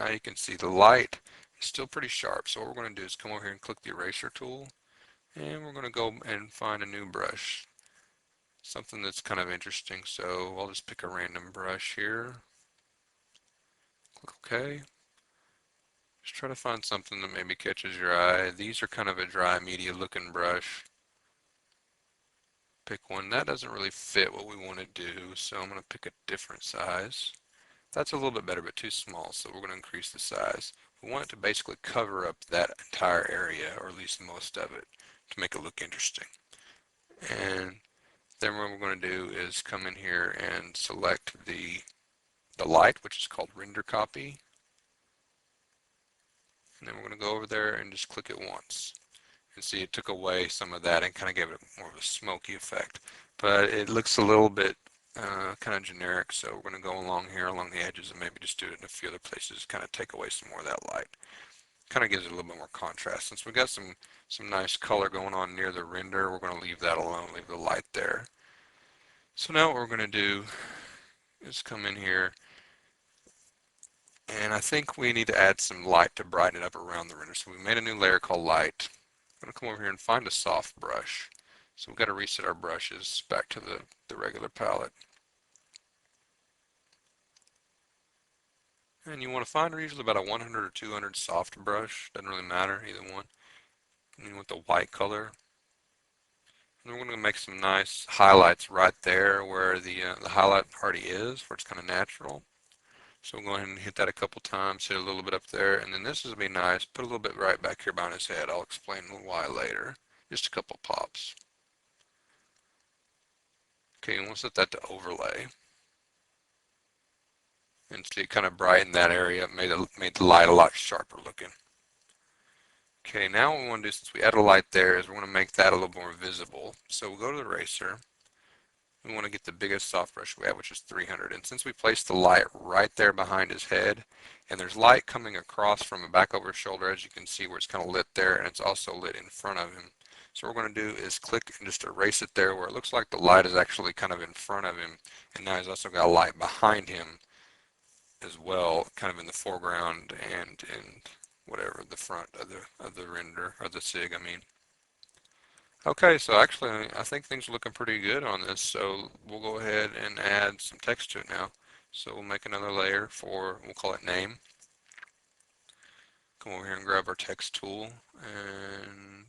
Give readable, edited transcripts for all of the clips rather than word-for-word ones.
now you can see the light is still pretty sharp. So what we're going to do is come over here and click the eraser tool, and we're going to go and find a new brush. Something that's kind of interesting. So I'll just pick a random brush here. Click OK. Just try to find something that maybe catches your eye. These are kind of a dry media looking brush. Pick one. That doesn't really fit what we want to do, so I'm going to pick a different size. That's a little bit better, but too small, so we're going to increase the size. We want it to basically cover up that entire area, or at least most of it, to make it look interesting. And then what we're going to do is come in here and select the light, which is called render copy. And then we're going to go over there and just click it once. And see, it took away some of that and kind of gave it more of a smoky effect. But it looks a little bit kind of generic, so we're going to go along here along the edges and maybe just do it in a few other places, kind of take away some more of that light. Kind of gives it a little bit more contrast. Since we got some nice color going on near the render, we're going to leave that alone, leave the light there. So now what we're going to do is come in here, and I think we need to add some light to brighten it up around the render. So we made a new layer called light. I'm going to come over here and find a soft brush. So we've got to reset our brushes back to the regular palette. And you want to find usually about a 100 or 200 soft brush. Doesn't really matter, either one. And you want the white color. And we're going to make some nice highlights right there where the highlight already is, where it's kind of natural. So we'll go ahead and hit that a couple times, hit a little bit up there, and then this is going to be nice. Put a little bit right back here behind his head. I'll explain why later. Just a couple pops. Okay, and we'll set that to overlay. And see, it kind of brightened that area, made the light a lot sharper looking. Okay, now what we want to do, since we added a light there, is we're going to make that a little more visible. So we'll go to the eraser. We want to get the biggest soft brush we have, which is 300. And since we placed the light right there behind his head, and there's light coming across from the back over his shoulder, as you can see where it's kind of lit there, and it's also lit in front of him. So what we're going to do is click and just erase it there where it looks like the light is actually kind of in front of him, and now he's also got a light behind him as well, kind of in the foreground and in whatever the front of the render, or the SIG, I mean. Okay, so actually I think things are looking pretty good on this, so we'll go ahead and add some text to it now. So we'll make another layer we'll call it name. Come over here and grab our text tool and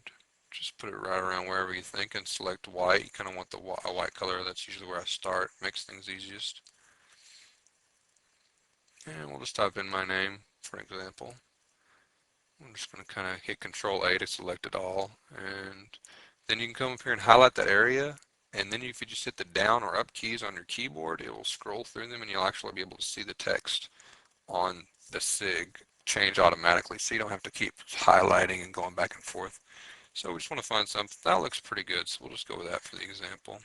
just put it right around wherever you think, and select white. You kind of want a white color. That's usually where I start, makes things easiest. And we'll just type in my name, for example. I'm just going to kind of hit Control A to select it all, and then you can come up here and highlight that area, and then if you just hit the down or up keys on your keyboard, it will scroll through them and you'll actually be able to see the text on the SIG change automatically, so you don't have to keep highlighting and going back and forth. So we just want to find something that looks pretty good, so we'll just go with that for the example.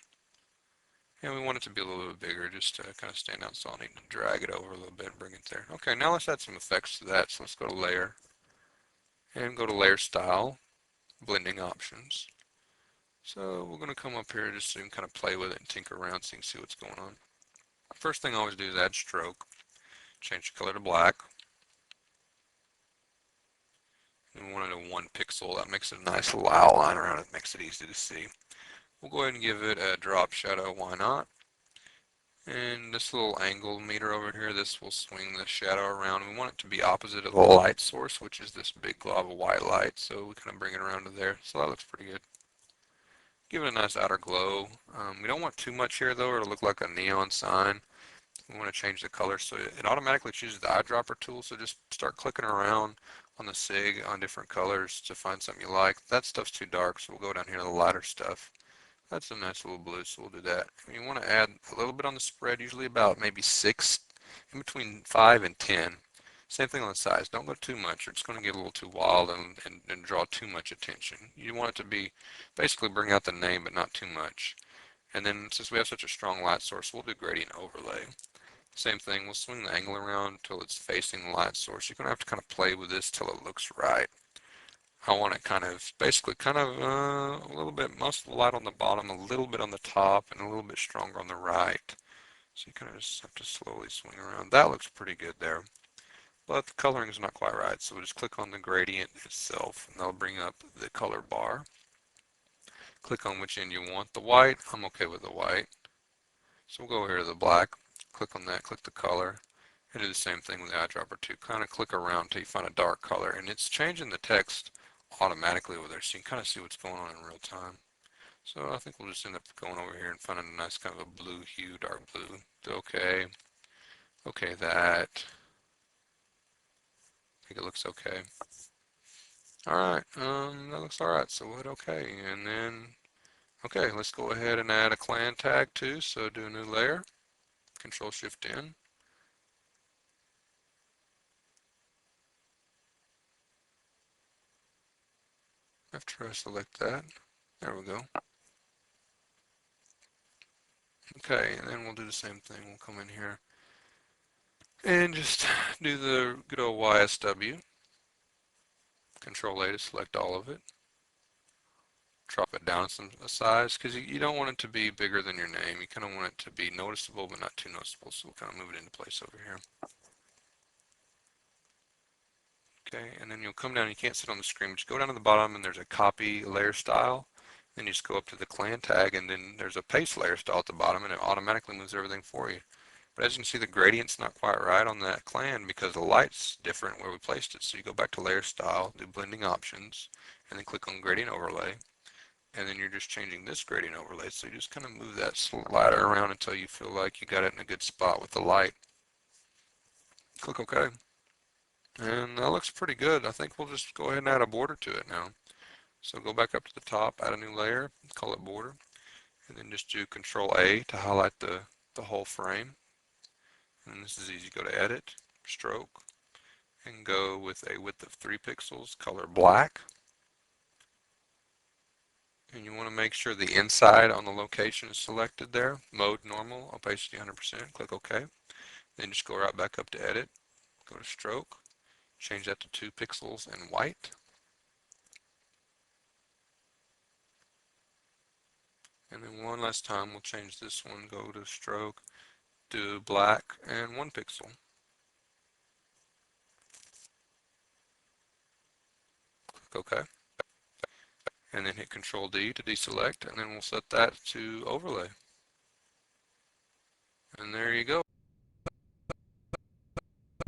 And we want it to be a little bit bigger just to kind of stand out, so I'll need to drag it over a little bit and bring it there. Okay, now let's add some effects to that. So let's go to Layer and go to Layer Style, Blending Options. So we're going to come up here just so you can kind of play with it and tinker around so you can see what's going on. First thing I always do is add stroke. Change the color to black. And we want it at 1 pixel. That makes a nice little outline around it, makes it easy to see. We'll go ahead and give it a drop shadow, why not? And this little angle meter over here, this will swing the shadow around. We want it to be opposite of the light source, which is this big glob of white light. So we kind of bring it around to there. So that looks pretty good. Give it a nice outer glow. We don't want too much here though, or it'll look like a neon sign. We want to change the color, so it automatically chooses the eyedropper tool. So just start clicking around on the SIG on different colors to find something you like. That stuff's too dark, so we'll go down here to the lighter stuff. That's a nice little blue, so we'll do that. And you want to add a little bit on the spread, usually about maybe 6, in between 5 and 10. Same thing on the size. Don't go too much, or it's going to get a little too wild and draw too much attention. You want it to be basically bring out the name, but not too much. And then since we have such a strong light source, we'll do gradient overlay. Same thing, we'll swing the angle around until it's facing the light source. You're going to have to kind of play with this till it looks right. I want it kind of, basically kind of a little bit, most of the light on the bottom, a little bit on the top, and a little bit stronger on the right. So you kind of just have to slowly swing around. That looks pretty good there. but the coloring is not quite right. So we'll just click on the gradient itself, and that'll bring up the color bar. Click on which end you want. The white, I'm okay with the white. So we'll go here to the black, click on that, click the color, and do the same thing with the eyedropper too. Kind of click around until you find a dark color, and it's changing the text automatically over there, so you can kind of see what's going on in real time. So I think we'll just end up going over here and finding a nice kind of a blue hue, dark blue. Okay, okay that. I think it looks okay. Alright, that looks alright, so we'll hit okay, and then, okay, let's go ahead and add a clan tag too, so do a new layer, Control Shift N. After I select that, there we go. Okay, and then we'll do the same thing, we'll come in here and just do the good old YSW, Control A to select all of it. Drop it down some size because you don't want it to be bigger than your name. You kind of want it to be noticeable but not too noticeable, so we'll kind of move it into place over here. Okay, and then you'll come down, you can't sit on the screen, just go down to the bottom and there's a copy layer style. Then you just go up to the clan tag and then there's a paste layer style at the bottom and it automatically moves everything for you. But as you can see, the gradient's not quite right on that clan because the light's different where we placed it. So you go back to layer style, do blending options, and then click on gradient overlay. And then you're just changing this gradient overlay. So you just kind of move that slider around until you feel like you got it in a good spot with the light. Click OK. And that looks pretty good. I think we'll just go ahead and add a border to it now. So go back up to the top, add a new layer, call it border, and then just do Control A to highlight the whole frame. And this is easy. Go to Edit, Stroke, and go with a width of 3 pixels, color black. And you want to make sure the inside on the location is selected there. Mode normal, opacity 100%, click OK. Then just go right back up to Edit, go to Stroke, change that to 2 pixels and white. And then one last time we'll change this one, go to Stroke, do black and 1 pixel. Click OK. And then hit Control D to deselect, and then we'll set that to overlay. And there you go.